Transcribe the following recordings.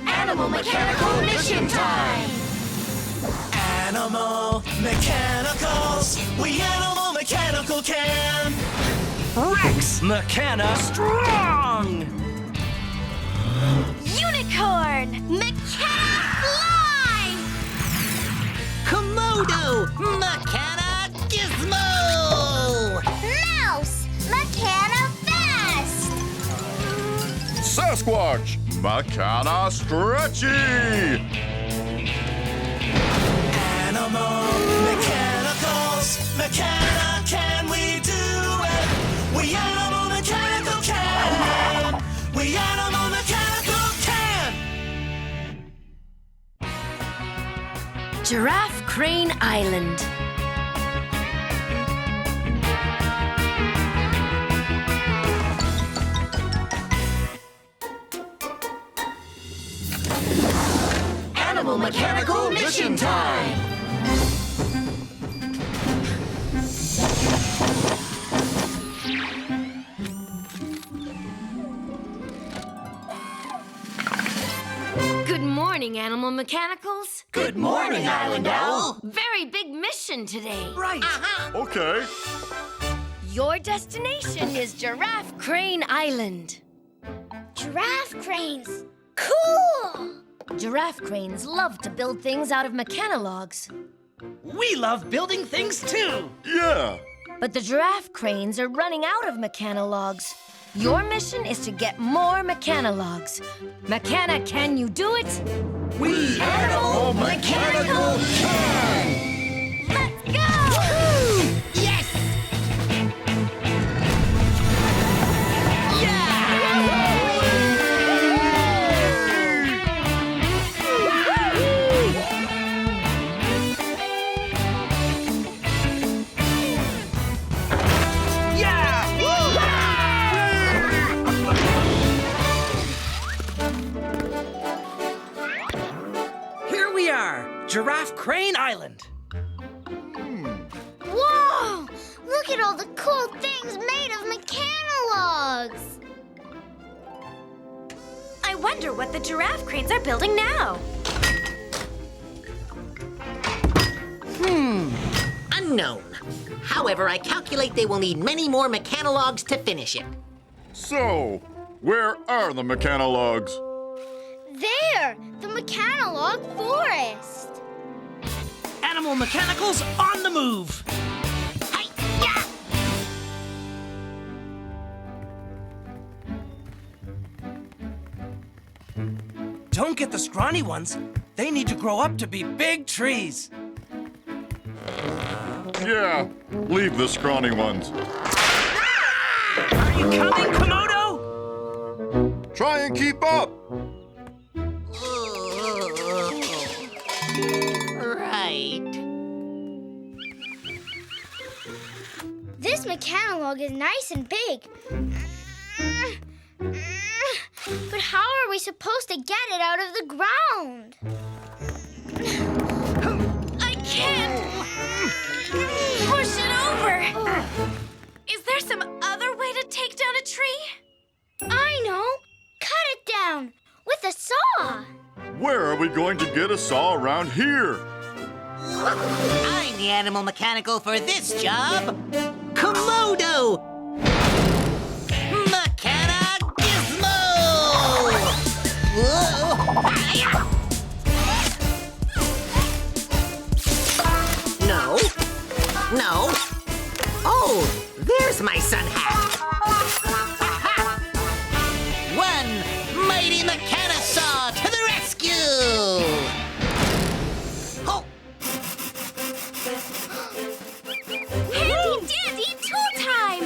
Animal Mechanical Mission Time! Animal Mechanicals, we Animal Mechanical can! Rex Mechana Strong! Unicorn Mechana Fly! Komodo Mechana Gizmo! Mouse Mechana Fast! Sasquatch, Mechana Stretchy! Animal Mechanicals, Mechana can we do it? We Animal Mechanical can! We Animal Mechanical can! Giraffe Crane Island. Animal Mechanical Mission Time! Good morning, Animal Mechanicals. Good morning, Island Owl! Very big mission today. Right. Okay. Your destination is Giraffe Crane Island. Giraffe cranes! Cool! Giraffe cranes love to build things out of mechanilogs. We love building things too. Yeah. But the giraffe cranes are running out of mechanilogs. Your mission is to get more mechanilogs. Mechana, can you do it? We Animal Mechanical can! Let's go! Yes! Here we are, Giraffe Crane Island. Whoa! Look at all the cool things made of mechanilogs! I wonder what the giraffe cranes are building now. Unknown. However, I calculate they will need many more mechanilogs to finish it. So, where are the mechanilogs? There! The mechanilog forest! Animal Mechanicals on the move. Hi-ya! Don't get the scrawny ones. They need to grow up to be big trees. Yeah, leave the scrawny ones. Are you coming, Komodo? Try and keep up. Right. This mechanilog is nice and big. But how are we supposed to get it out of the ground? I can't push it over. Is there some other way to take down a tree? I know! Cut it down with a saw! Where are we going to get a saw around here? I'm the animal mechanical for this job. Komodo! Mechana Gizmo! Whoa! Hi-ya! No. No. Oh, there's my sun hat. One mighty mechana saw to the rescue! Oh! Handy dandy tool time!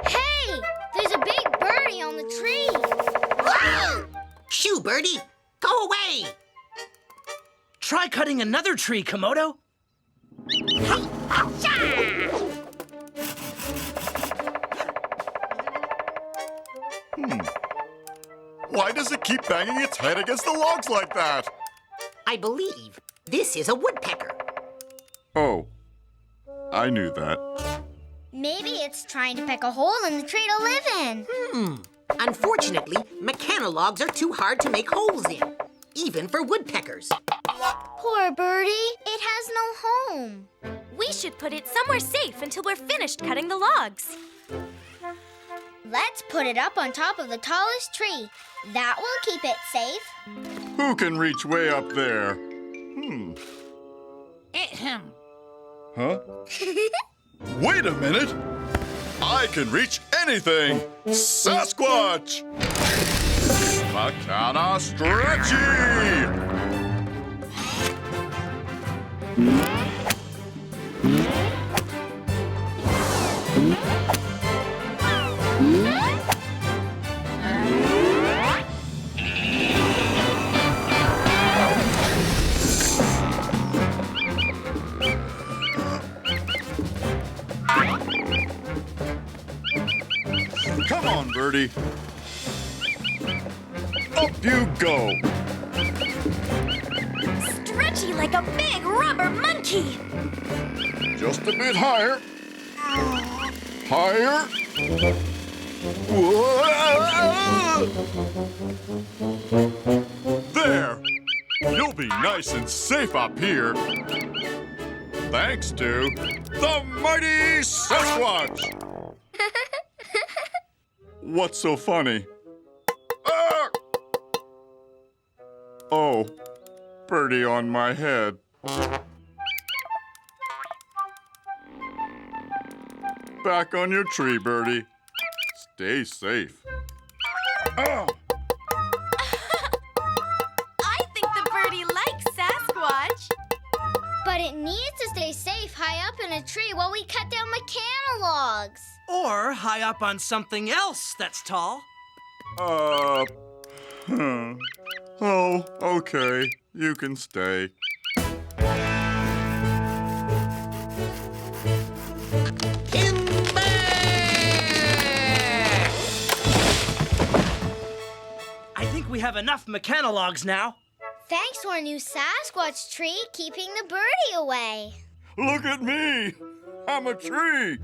Hey! There's a big birdie on the tree! Whoa! Shoo, birdie! Go away! Try cutting another tree, Komodo. Why does it keep banging its head against the logs like that? I believe this is a woodpecker. Oh, I knew that. Maybe it's trying to peck a hole in the tree to live in. Unfortunately, mechanilogs are too hard to make holes in, even for woodpeckers. Poor birdie. It has no home. We should put it somewhere safe until we're finished cutting the logs. Let's put it up on top of the tallest tree. That will keep it safe. Who can reach way up there? Huh? Wait a minute! I can reach anything! Sasquatch! Makana Stretchy! Come on, Birdie. Up you go. Stretchy like a big rubber monkey. Just a bit higher. Higher. Whoa. There. You'll be nice and safe up here. Thanks to the mighty Sasquatch. What's so funny? Ah! Oh, birdie on my head. Back on your tree, Birdie. Stay safe. Ah! I think the birdie likes Sasquatch. But it needs to stay safe high up in a tree while we cut down mechanilogs. Or high up on something else that's tall. Oh, okay. You can stay. I think we have enough mechanilogs now. Thanks to our new Sasquatch tree keeping the birdie away. Look at me. I'm a tree.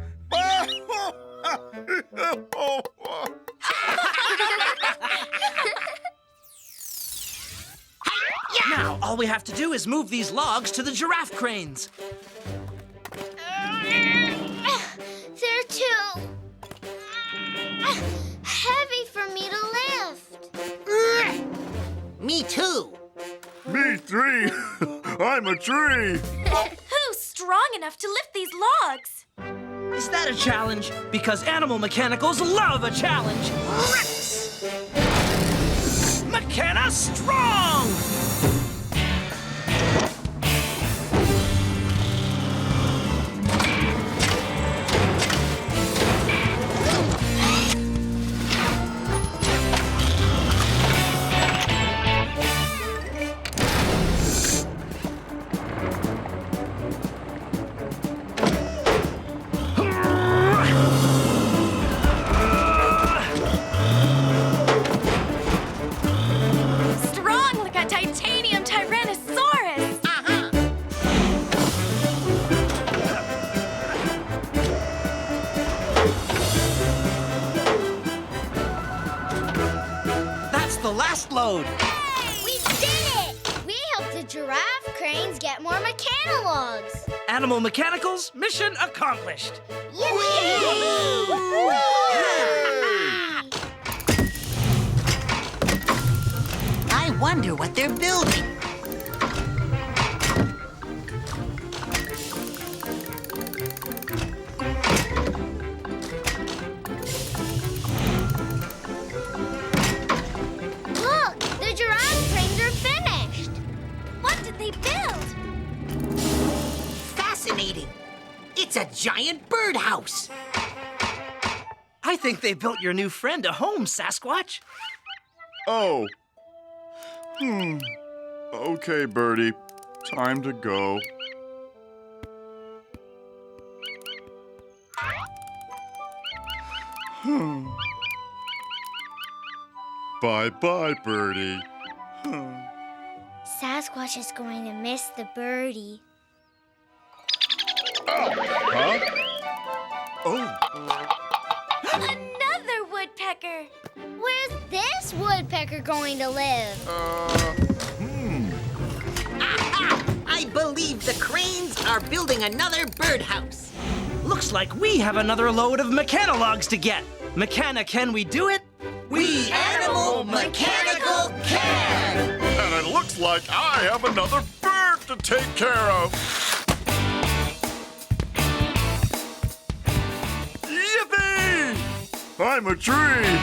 Now, all we have to do is move these logs to the giraffe cranes. They're too heavy for me to lift. Me too. Me three. I'm a tree. Who's strong enough to lift these logs? Is that a challenge? Because animal mechanicals love a challenge. Rex! Mechana strong! Strong like a titanium tyrannosaurus. That's the last load. We did it! We helped the giraffe cranes get more mechanilogs. Animal mechanicals, mission accomplished. I wonder what they're building. Look, the giraffe cranes are finished. What did they build? Fascinating. It's a giant birdhouse. I think they built your new friend a home, Sasquatch. Oh. Okay, Birdie. Time to go. Bye-bye, Birdie. Sasquatch is going to miss the birdie. Huh? Oh. Another woodpecker. Where's this woodpecker going to live? I believe the cranes are building another birdhouse. Looks like we have another load of mechanalogs to get. Mechana, can we do it? We animal mechanical can! And it looks like I have another bird to take care of. Yippee! I'm a tree.